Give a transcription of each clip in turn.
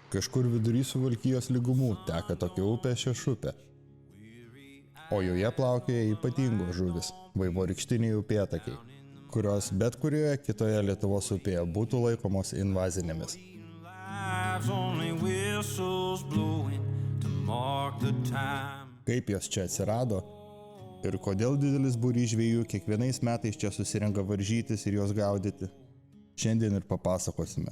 Kažkur vidury Suvalkijos lygumų teka tokia upė Šešupė, o joje plaukioja ypatingos žuvis, vaivorykštiniai upėtakiai, kurios bet kurioje kitoje Lietuvos upėje būtų laikomos invazinėmis. Kaip jos čia atsirado ir kodėl didelis būrys žvejų kiekvienais metais čia susirenka varžytis ir jos gaudyti, šiandien ir papasakosime.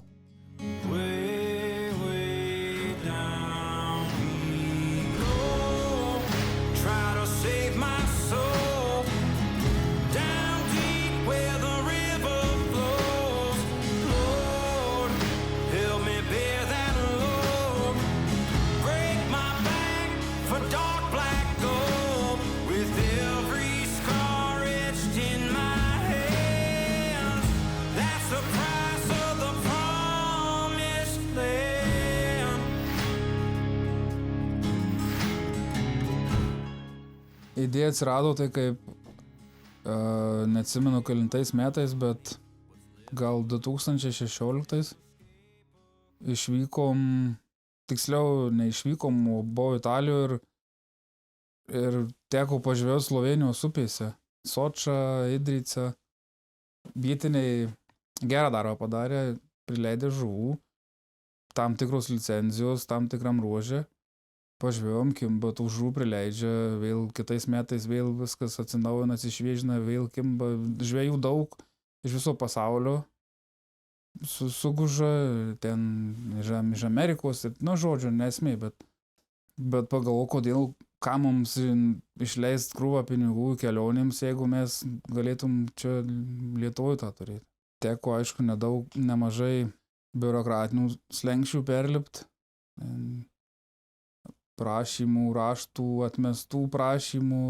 Idėja atsirado tai kaip, neatsimenu kelintais metais, bet gal 2016 išvykom, tiksliau neišvykom, o buvau Italijoje ir teko pažvejoti Slovėnijos upėse. Soča, Idrica, vietiniai gerą darbą padarė, prileidė žuvų, tam tikros licenzijos, tam tikram ruože. Pažvėjom, kimba, tų žuvų prileidžia, vėl kitais metais vėl viskas atsinaujina, atsišviežina, vėl kimba, žvejų daug iš viso pasaulio, suguža, ten iš Amerikos, žodžiu, nesmė, bet pagalvo, kodėl, ką mums išleist krūvą pinigų kelionėms, jeigu mes galėtum čia Lietuvoje tą turėti. Teko, aišku, nemažai biurokratinių slenkščių perlipt, prašymų, raštų, atmestų prašymų,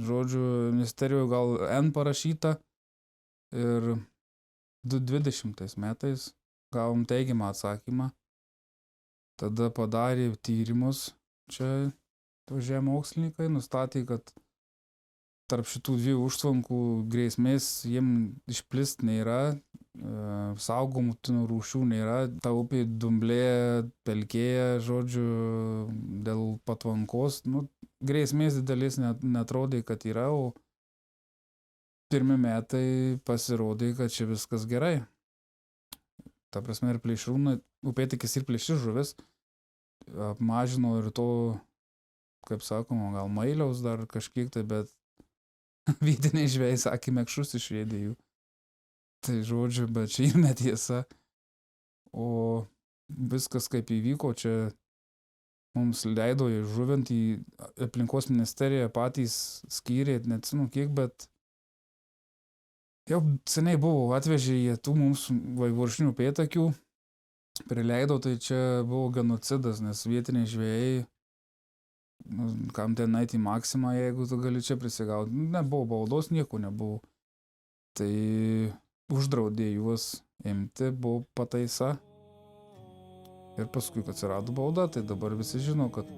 žodžiu, ministerijoje gal N parašyta ir 2020 metais gavom teigiamą atsakymą. Tada padarė tyrimus, čia tožė mokslininkai, nustatė, kad tarp šitų dviejų užtvankų grėsmės jiem išplist nėra, saugomų rūšių nėra, ta upė dumblėja, pelkėja, žodžiu, dėl patvankos, grėsmės didelės netrodė, kad yra, o pirmi metai pasirodė, kad čia viskas gerai. Ta prasme, ir plėšrūnai, upėtakis ir plėšri žuvis, apmažino ir to, kaip sakoma, gal mailiaus dar kažkiek tai, bet vietiniai žvejai sakė, mekšus išvedė jų. Tai žodžiu, bet čia ir netiesa. O viskas kaip įvyko, čia mums leido žuvint į aplinkos ministeriją, patys skyrė, neatsinu kiek, bet jau seniai buvo, atvežė jie tų mums vaivorykštinių upėtakių, prileido, tai čia buvo genocidas, nes vietiniai žvejai, kam ten eiti į Maksimą, jeigu tu gali čia prisigauti, nebuvo baudos, nieko nebuvo. Tai uždraudė juos imti, buvo pataisa. Ir paskui, kad atsirado bauda, tai dabar visi žino, kad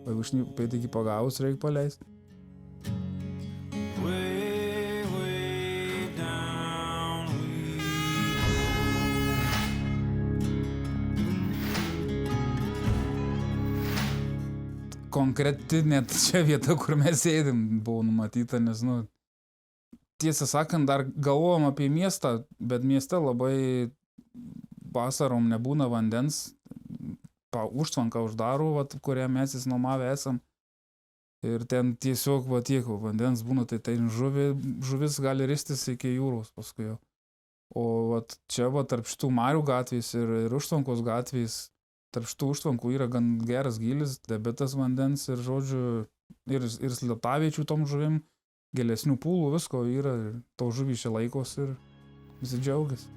vaivorykštinį upėtakį pagavus reikia paleisti. Konkreti net čia vieta, kur mes sėdim, buvo numatyta, nes, tiesą sakant, dar galvojom apie miestą, bet mieste labai vasarom nebūna vandens, užtvanką uždaro, kurią mes įsinuomavę esam. Ir ten tiesiog tiek vandens būna, tai ten žuvis gali ristis iki jūros paskui. O čia tarp šitų Marių gatvės ir užtvankos gatvės, tarp šitų užtvankų yra gan geras gylis, debetas vandens ir, žodžiu, ir slaptaviečių tom žuvim, gilesnių pūlų, visko yra, ir to žuvys čia laikos ir visi džiaugiasi.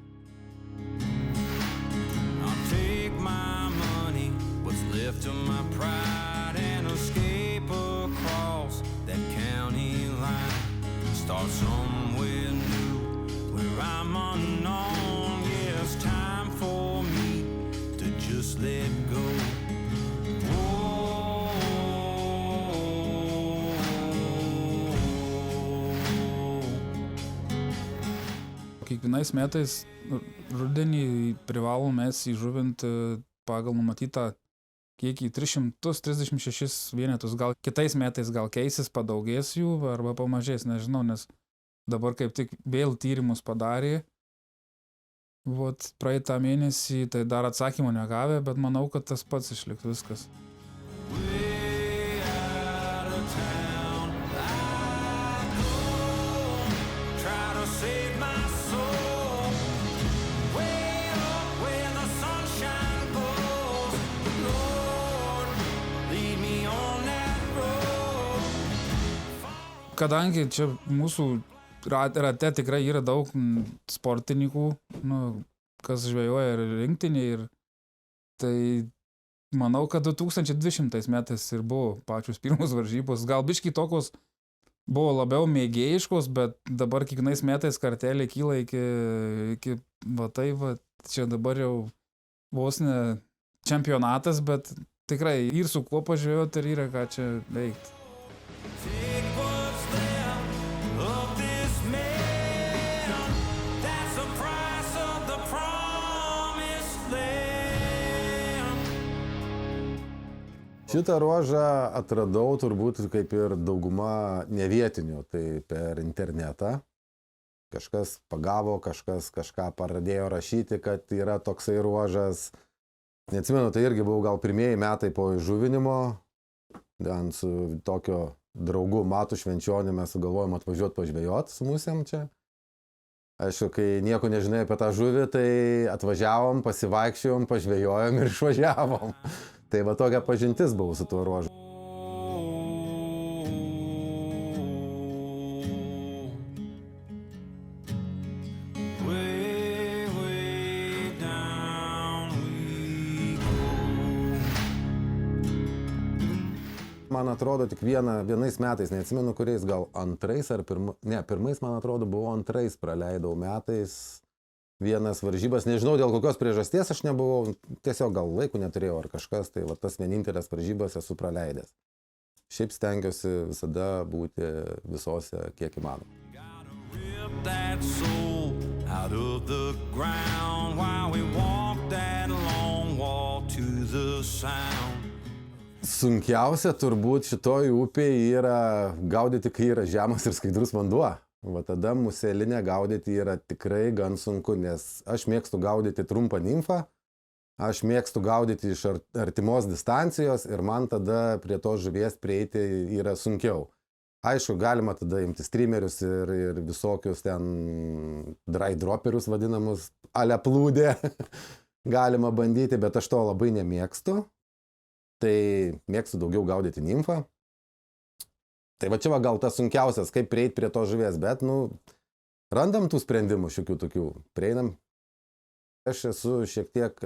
Let go. kiekvienais metais rudenį privalom mes įžuvinti pagal numatytą kiekį 336 vienetus. Gal kitais metais gal keisis, padaugės jų arba pamažės, nežinau, nes dabar kaip tik vėl tyrimus padarė. Vot praeitą mėnesį, tai dar atsakymo negavę, bet manau, kad tas pats išliks viskas. Kadangi čia mūsų rate tikrai yra daug sportininkų, kas žvejoja ir rinktinė, ir tai manau, kad 2020 metais ir buvo pačios pirmos varžybos. Gal biškį tokios buvo labiau mėgėjiškos, bet dabar kiekvienais metais kartelė kyla iki čia dabar jau vos ne čempionatas, bet tikrai ir su kuo pažvejoti ir yra ką čia veikti. Šitą ruožą atradau turbūt kaip ir dauguma nevietinių, tai per internetą. Kažkas pagavo, kažkas kažką pradėjo rašyti, kad yra toksai ruožas. Neatsimenu, tai irgi buvo gal pirmieji metai po įžuvinimo. Ten su tokio draugu Matu Švenčioniu mes sugalvojom atvažiuoti pažvejoti su musėm čia. Aišku, kai nieko nežinai apie tą žuvį, tai atvažiavom, pasivaikščiojom, pažvejojom ir išvažiavom. Tai va tokia pažintis buvo su tuo ruožu. Man atrodo, tik vienais metais, neatsimenu kuriais, gal antrais ar pirmais, man atrodo, buvo antrais praleidau metais. Vienas varžybas, nežinau dėl kokios priežasties aš nebuvau, tiesiog gal laikų neturėjau ar kažkas, tai va tas vienintelės varžybas esu praleidęs. Šiaip stengiuosi visada būti visose kiek įmanoma. Sunkiausia turbūt šitoj upėje yra gaudyti, kai yra žemas ir skaidrus vanduo. Va tada muselinę gaudyti yra tikrai gan sunku, nes aš mėgstu gaudyti trumpą nimfą, aš mėgstu gaudyti iš artimos distancijos ir man tada prie tos žuvies prieiti yra sunkiau. Aišku, galima tada imti streamerius ir visokius ten dry dropperius vadinamus, ale plūdė, galima bandyti, bet aš to labai nemėgstu. Tai mėgstu daugiau gaudyti nimfą. Tai va čia va gal tas sunkiausias, kaip prieiti prie to žuvies, bet, randam tų sprendimų šiokių tokių, prieinam. Aš esu šiek tiek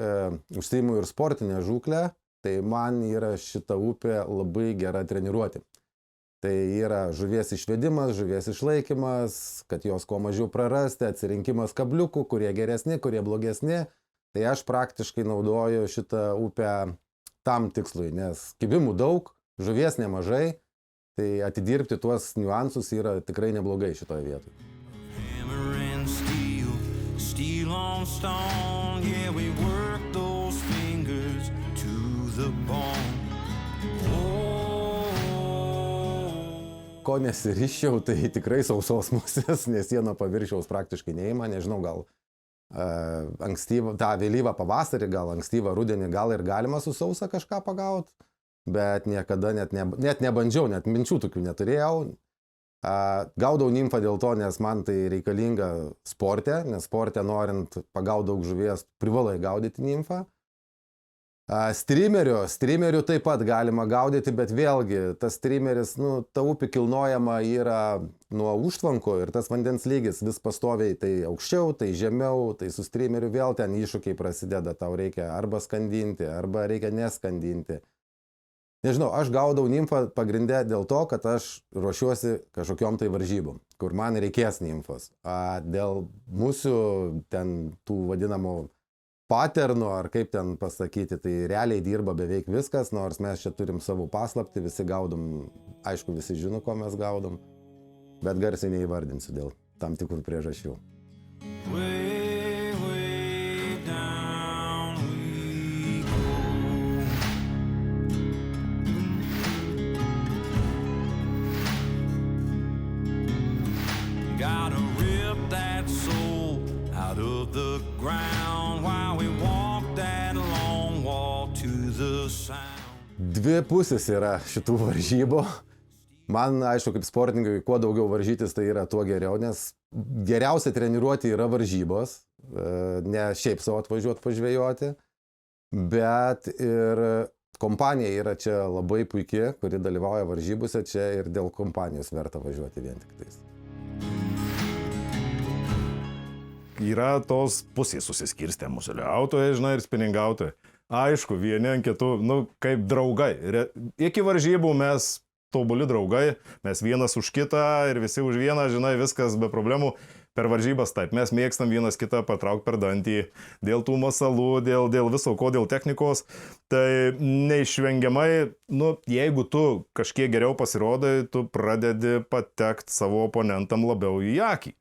užsiimu ir sportinę žūklę, tai man yra šita upė labai gera treniruoti. Tai yra žuvies išvedimas, žuvies išlaikymas, kad jos kuo mažiau prarasti, atsirinkimas kabliukų, kurie geresni, kurie blogesni. Tai aš praktiškai naudoju šitą upę tam tikslui, nes kibimų daug, žuvies nemažai. Tai atidirbti tuos niuansus yra tikrai neblogai šitoje vietoje. Ko nesiriščiau, tai tikrai sausos musės, nes jie nuo paviršiaus praktiškai neima, nežinau, gal tą vėlyvą pavasarį, gal ankstyvą rudenį, gal ir galima su sausa kažką pagauti. Bet niekada net nebandžiau, net minčių tokių neturėjau. Gaudau nimfą dėl to, nes man tai reikalinga sporte, nes sporte norint pagauti daug žuvies, privalai gaudyti nimfą. Streamerių taip pat galima gaudyti, bet vėlgi tas streameris, ta upė kilnojama yra nuo užtvanko ir tas vandens lygis vis pastoviai tai aukščiau, tai žemiau, tai su streameriu vėl ten iššūkiai prasideda, tau reikia arba skandinti, arba reikia neskandinti. Nežinau, aš gaudau nimfą pagrindę dėl to, kad aš ruošiuosi kažkokiom tai varžybom, kur man reikės nimfos. Dėl mūsų ten tų vadinamų paternų, ar kaip ten pasakyti, tai realiai dirba beveik viskas, nors mes čia turim savo paslaptį, visi gaudom, aišku, visi žino, ko mes gaudom, bet garsiai neįvardinsiu dėl tam tikrų priežasčių. Way, way down we go. Gotta rip that soul out of the ground while we walk that long walk to the sound. Dvi pusės yra šitų varžybų. Man, aišku, kaip sportininkai, kuo daugiau varžytis, tai yra tuo geriau, nes geriausia treniruoti yra varžybos, ne šiaip savo atvažiuoti pažvejoti, bet ir kompanija yra čia labai puikia, kuri dalyvauja varžybose, čia ir dėl kompanijos verta važiuoti vien tik tais. Yra tos pusės susiskirstę museliautojai, žinai, ir spiningautojai. Aišku, vieni ant kitų, kaip draugai. Iki varžybų mes tobuli draugai, mes vienas už kitą ir visi už vieną, žinai, viskas be problemų. Per varžybas taip, mes mėgstam vienas kitą patraukti per dantį, dėl tų masalų, dėl viso ko, dėl technikos. Tai neišvengiamai, jeigu tu kažkiek geriau pasirodai, tu pradedi patekti savo oponentam labiau į akį.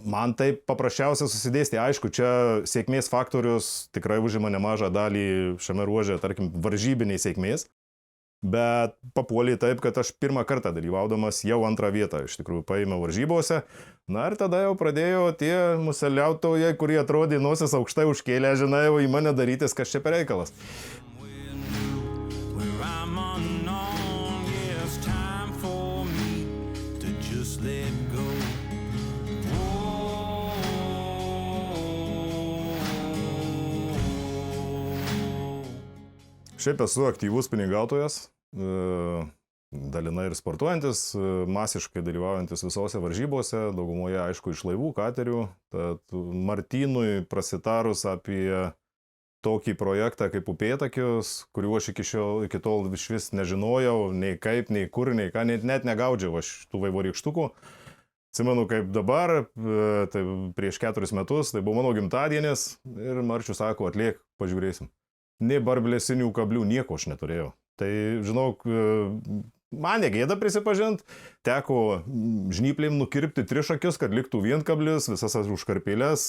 Man tai paprasčiausia susidėsti. Aišku, čia sėkmės faktorius tikrai užima nemažą dalį šiame ruože, tarkim, varžybiniai sėkmės. Bet papuolė taip, kad aš pirmą kartą dalyvaudamas jau antrą vietą iš tikrųjų paėmiau varžybose. Ir tada jau pradėjo tie museliautojai, kurie atrodė nosis aukštai užkėlę, žinai, į mane darytis, kas čia per reikalas. Šiaip esu aktyvus spiningautojas, dalinai ir sportuojantis, masiškai dalyvaujantis visose varžybose, daugumoje, aišku, iš laivų, katerių. Tad Martynui prasitarus apie tokį projektą kaip Upėtakius, kuriuo aš iki tol išvis nežinojau, nei kaip, nei kur, nei ką, net negaudžiau aš tų vaivorykštukų. Atsimenu, kaip dabar, tai prieš 4 metus, tai buvo mano gimtadienis ir Marčius sako, atliek, pažiūrėsim. Nei barblesinių kablių, nieko aš neturėjau. Tai, žinok, man negėda prisipažinti, teko žnyplėm nukirpti 3 šakius, kad liktų vien kablis, visas užkarpėlės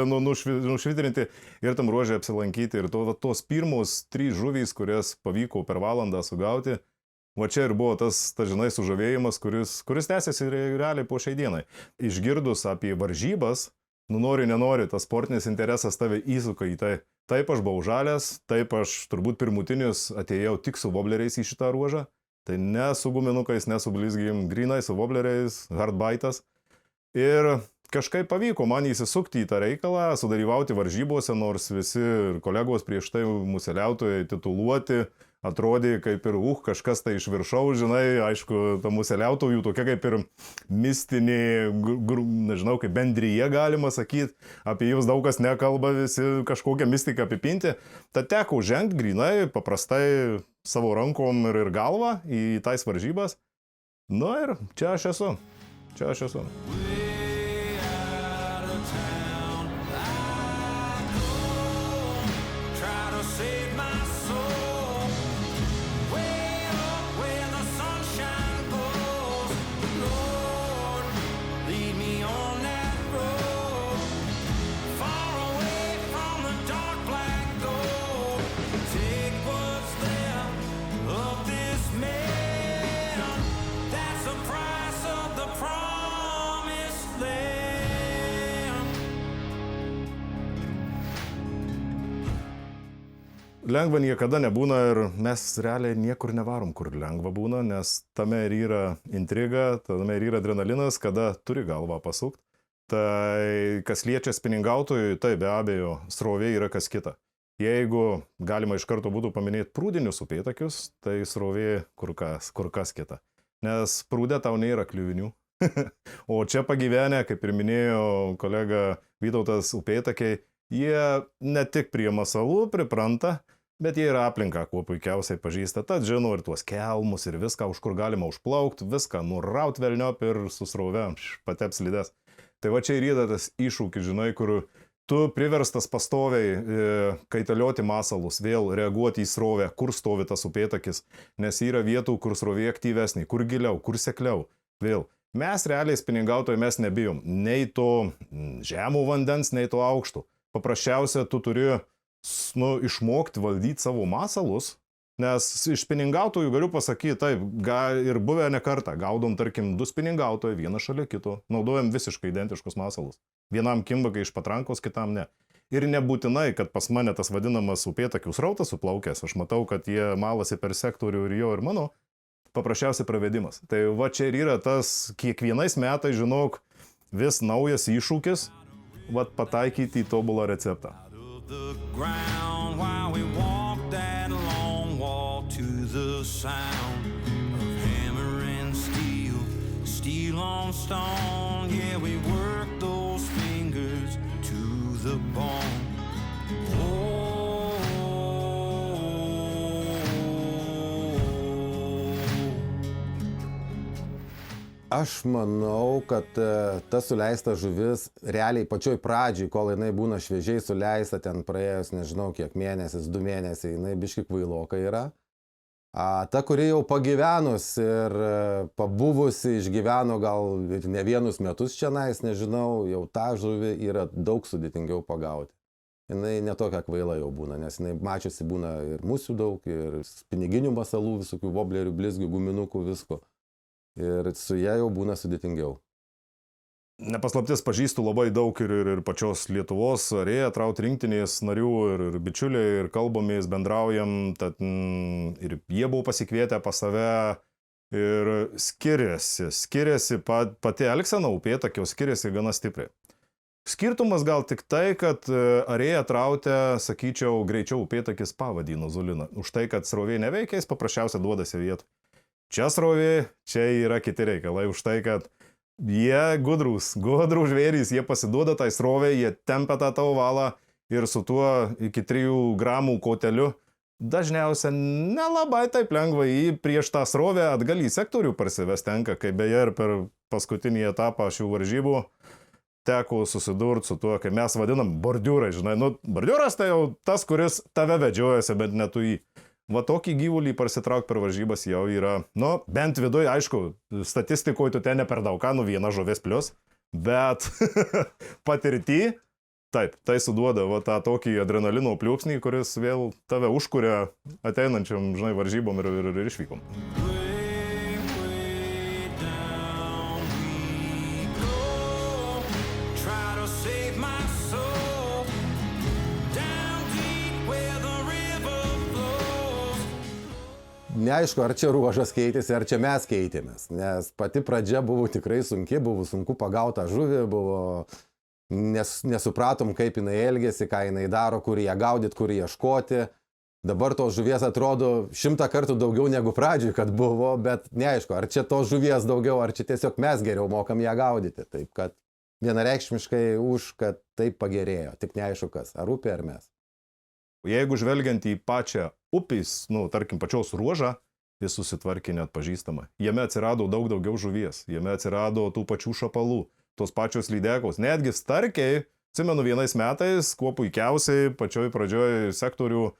nušvitrinti ir tam ruožė apsilankyti. Ir tos pirmos 3 žuvys, kurias pavyko per valandą sugauti, va čia ir buvo tas žinai, sužavėjimas, kuris tęsiasi realiai po šiai dienai. Išgirdus apie varžybas, nori, nenori, tas sportinis interesas tave įsuka į tai. Taip aš buvau žalės, taip aš turbūt pirmutinis atėjau tik su vobleriais į šitą ruožą. Tai ne su guminukais, ne su blizgim, grinai su vobleriais, hardbaitas. Ir kažkaip pavyko man įsisukti į tą reikalą, sudalyvauti varžybose, nors visi kolegos prieš tai museliautojai tituluoti, atrodė kaip ir kažkas tai iš viršaus, žinai, aišku, ta museliautojų tokia kaip ir mistinė, nežinau, kaip bendryje galima sakyti, apie jūs daug kas nekalba, visi kažkokią mistiką apipinti. Tad teko žengti grinai, paprastai savo rankom ir galvą į tais varžybas. Ir čia aš esu. Lengva niekada nebūna ir mes realiai niekur nevarom, kur lengva būna, nes tame ir yra intriga, tame ir yra adrenalinas, kada turi galvą pasukti. Tai kas liečia spiningautojui, tai be abejo, srovė yra kas kita. Jeigu galima iš karto būtų paminėti prūdinius upėtakius, tai srovė kur kas kita. Nes prūdė tau nėra kliuvinių. O čia pagyvenę, kaip ir minėjo kolega Vytautas, upėtakiai, jie ne tik prie masalų pripranta, bet jie yra aplinką, kuo puikiausiai pažįsta. Tad žino ir tuos kelmus ir viską, už kur galima užplaukti, viską nuraut velniop ir su srove patep slides. Tai va čia ir yra tas iššūkis, žinai, kur tu priverstas pastoviai kaitalioti masalus, vėl reaguoti į srovę, kur stovi tas upėtakis, nes yra vietų, kur srovė aktyvesnė, kur giliau, kur sekliau. Vėl Mes realiai spiningautojai mes nebijom. Nei to žemų vandens, nei to aukštų. Paprasčiausia, tu turi išmokti valdyti savo masalus, nes iš spiningautojų galiu pasakyti, taip, ir buvę ne kartą, gaudom, tarkim, 2 spiningautojai, vieną šalia kito, naudojam visiškai identiškus masalus. Vienam kimba, kai iš patrankos, kitam ne. Ir nebūtinai, kad pas mane tas vadinamas upėtakių srautas suplaukęs, aš matau, kad jie malasi per sektorių ir jo ir mano, paprasčiausiai pravedimas. Tai va čia ir yra tas, kiekvienais metais, žinok, vis naujas iššūkis, va pataikyti į tobulą receptą. The ground while we walk that long walk to the sound of hammer and steel, steel on stone. Yeah, we work those fingers to the bone. Aš manau, kad ta suleista žuvis realiai pačioj pradžiai, kol jinai būna šviežiai suleista, ten praėjus nežinau kiek mėnesis, 2 mėnesiai, jinai biški kvailoka yra. Ta, kuri jau pagyvenus ir pabuvusi, išgyveno gal ne vienus metus čianais, nežinau, jau tą žuvį yra daug sudėtingiau pagauti. Jinai netokia kvaila jau būna, nes jinai mačiusi būna ir musių daug, ir piniginių masalų, visokių voblerių, blizgių, guminukų, visko. Ir su ja jau būna sudėtingiau. Nepaslaptis, pažįstu labai daug ir pačios Lietuvos arėja traut rinktinės narių ir bičiuliai, ir kalbomės, bendraujam, tad ir jie buvo pasikvietę pas save ir skiriasi pati elgsena upėtakio, skiriasi gana stipriai. Skirtumas gal tik tai, kad arėja trautę, sakyčiau, greičiau upėtakis pavadino zuliną. Už tai, kad srovė neveikia, jis paprasčiausiai duodasi vietą. Čia srovė, čia yra kiti reikalai, už tai, kad jie gudrūs žvėrys, jie pasiduoda tai srovė, jie tempia tą tavo valą ir su tuo iki 3 gramų koteliu dažniausiai nelabai taip lengva jį prieš tą srovę atgal į sektorių parsives tenka, kai beje ir per paskutinį etapą šių varžybų teko susidurti su tuo, kai mes vadinam bordiūrai, žinai, bordiūras tai jau tas, kuris tave vedžiojasi, bet ne tu jį. Va tokį gyvulį parsitrauk per varžybas jau yra, bent viduje, aišku, statistikoje tu ten ne per daug, viena žuvis plius, bet patirtį, taip, tai suduoda va tą tokį adrenalino pliūpsnį, kuris vėl tave užkuria ateinančiam, žinai, varžybom ir išvykom. Neaišku, ar čia ruožas keitėsi, ar čia mes keitėmės, nes pati pradžia buvo tikrai sunki, buvo sunku pagautą žuvį, nesupratom, kaip jinai elgėsi, ką jinai daro, kur ją gaudyti, kur ieškoti. Dabar tos žuvies atrodo 100 kartų daugiau negu pradžioj, kad buvo, bet neaišku, ar čia tos žuvies daugiau, ar čia tiesiog mes geriau mokam ją gaudyti. Taip, kad vienareikšmiškai kad taip pagerėjo, tik neaišku kas, ar upė, ar mes. Jeigu žvelgiant į pačią upės, tarkim, pačios ruožą, jis susitvarkė net pažįstamą. Jame atsirado daug daugiau žuvies, jame atsirado tų pačių šapalų, tos pačios lydekos, netgi starkiai, atsimenu vienais metais, kuo puikiausiai pačioj pradžioj sektorių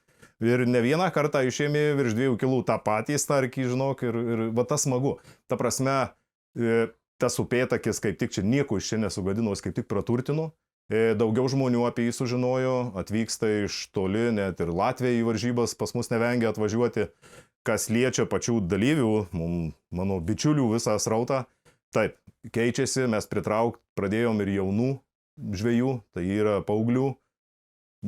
ir ne vieną kartą išėmė virš 2 kilų tą patį starkį, žinok, ir va tas smagu. Ta prasme, tas upėtakis kaip tik čia nieko iš čia nesugadino, kaip tik praturtino. Daugiau žmonių apie jį sužinojo, atvyksta iš toli, net ir Latvija į varžybas pas mus nevengia atvažiuoti, kas liečia pačių dalyvių, mano bičiulių visą srautą. Taip, keičiasi, mes pradėjom ir jaunų žvejų, tai yra paauglių.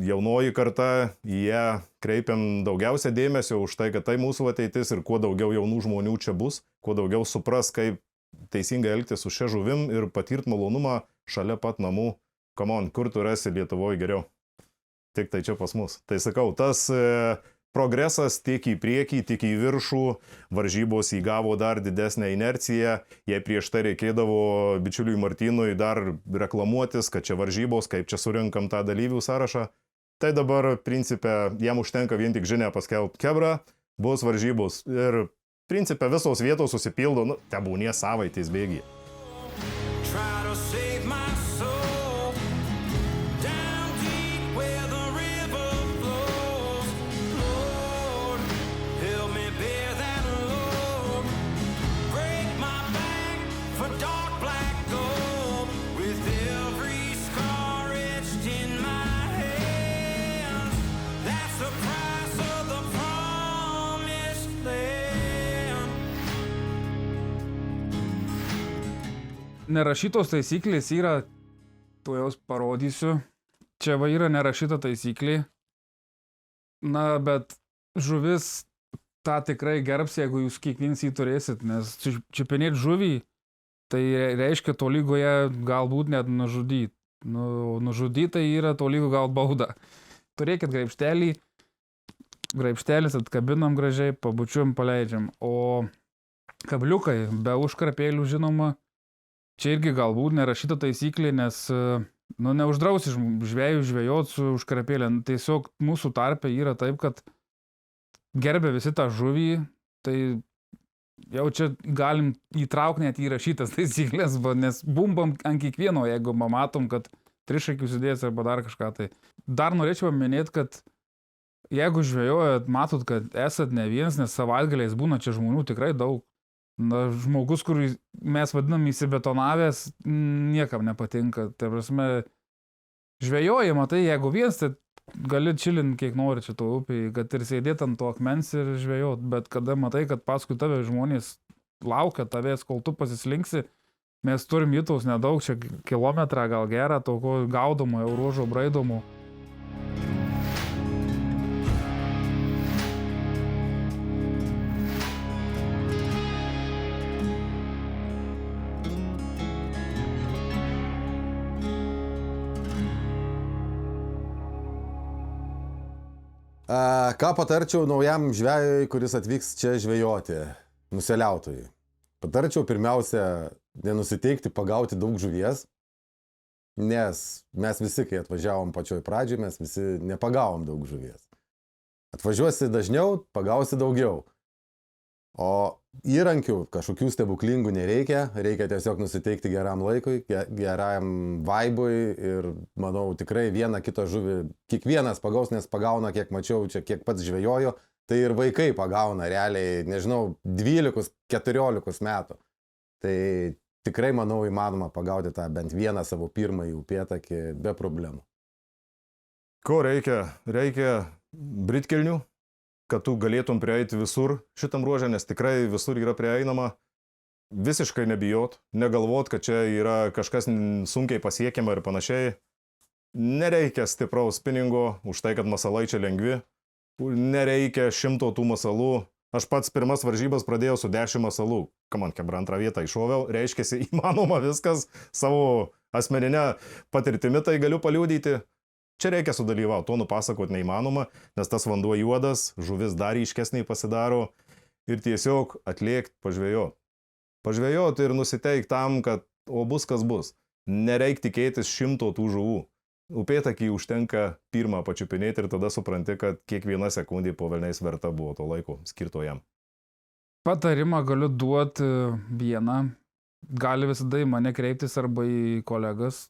Jaunoji karta, jie kreipiam daugiausia dėmesio už tai, kad tai mūsų ateitis ir kuo daugiau jaunų žmonių čia bus, kuo daugiau supras, kaip teisingai elgtis su šia žuvim ir patirt malonumą šalia pat namų. Come on, kur tu rasi Lietuvoje geriau? Tik tai čia pas mus. Tai sakau, tas progresas tiek į priekį, tiek į viršų, varžybos įgavo dar didesnę inerciją, jei prieš tai reikėdavo bičiuliui Martynui dar reklamuotis, kad čia varžybos, kaip čia surinkam tą dalyvių sąrašą, tai dabar principe jam užtenka vien tik žinia paskelbti, kebra, bus varžybos ir principe visos vietos susipildo, tebūnie savaitės bėgyje. For nerašytos taisyklės yra, tuo jaus parodysiu, čia va yra nerašyta taisyklė, na, bet žuvis tą tikrai gerbs, jeigu jūs kiekvienas jį turėsit, nes čiupinėti žuvį, tai reiškia tolygoje galbūt net nužudyti. Nužudyti tai yra tolygo gal bauda. Turėkit graibštelis atkabinam gražiai, pabučiuom, paleidžiam. O kabliukai be užkarpėlių žinoma, čia irgi galbūt nerašyta taisyklė, nes neuždrausi žvejų žvejot su užkarpėlė. Tiesiog mūsų tarpe yra taip, kad gerbė visi tą žuvį, tai jau čia galim įtraukti net įrašytas taisyklės, nes bumbam ant kiekvieno, jeigu matom, kad trišakių sudės arba dar kažką. Tai dar norėčiau paminėti, kad jeigu žvejojat, matot, kad esat ne vienas, nes savaitgaliais būna čia žmonių tikrai daug. Na, žmogus, kurį mes vadinam įsibetonavęs, niekam nepatinka. Tai prasme, žvejojama, tai jeigu vienas, tai gali čilint kiek nori čia to upėje, kad ir sėdėt ant to akmens ir žvejot, bet kada matai, kad paskui tave žmonės laukia tavęs, kol tu pasislinksi, mes turim įtaus nedaug, čia kilometrą gal gerą, tokio gaudomo, jau ruožo braidomo. Ką patarčiau naujam žvejui, kuris atvyks čia žvejoti, nuseliautojui? Patarčiau pirmiausia nenusiteikti pagauti daug žuvies, nes mes visi, kai atvažiavom pačioj pradžioj, mes visi nepagavom daug žuvies. Atvažiuosi dažniau, pagausi daugiau. O įrankių kažkokių stebuklingų nereikia, reikia tiesiog nusiteikti geram laikui, geram vaibui ir manau tikrai vieną kitą žuvį kiekvienas pagaus, nes pagauna, kiek mačiau čia, kiek pats žvejojo, tai ir vaikai pagauna realiai, nežinau, 12-14 metų. Tai tikrai manau įmanoma pagauti tą bent vieną savo pirmąjį upėtakį be problemų. Ko reikia? Reikia britkelnių, kad tu galėtum prieiti visur šitam ruožė, nes tikrai visur yra prieinama. Visiškai nebijot, negalvot, kad čia yra kažkas sunkiai pasiekiama ir panašiai. Nereikia stipraus spiningo, už tai, kad masalai čia lengvi. Nereikia 100 tų masalų. Aš pats pirmas varžybas pradėjau su 10 masalų. Man kebra antrą vietą iššoviau, reiškiasi įmanoma viskas, savo asmeninę patirtimi tai galiu paliudyti. Čia reikia sudalyvauti, to nupasakoti neįmanoma, nes tas vanduo juodas, žuvis dar ryškesnė pasidaro ir tiesiog atlėkti pažvejot. Pažvejot ir nusiteikti tam, kad o bus kas bus. Nereik tikėtis 100 tų žuvų. Upėtakį užtenka pirmą pačiupinėti ir tada supranti, kad kiekviena sekundė po velniais verta buvo to laiko skirto jam. Patarimą galiu duoti vieną. Gali visada į mane kreiptis arba į kolegas.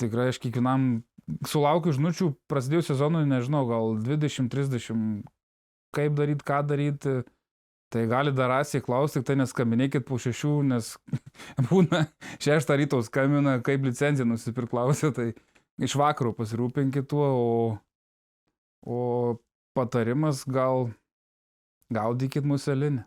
Tikrai aš kiekvienam sulaukiu žinučių, prasidėjus sezonui, nežinau, gal 20-30, kaip daryti, ką daryti. Tai gali drąsiai klausti, tik tai neskambinėkit po 6, nes būna 6 ryto skambina, kaip licenciją nusipirklausia, tai iš vakaro pasirūpinkit tuo, o patarimas gal gaudykit muselinę.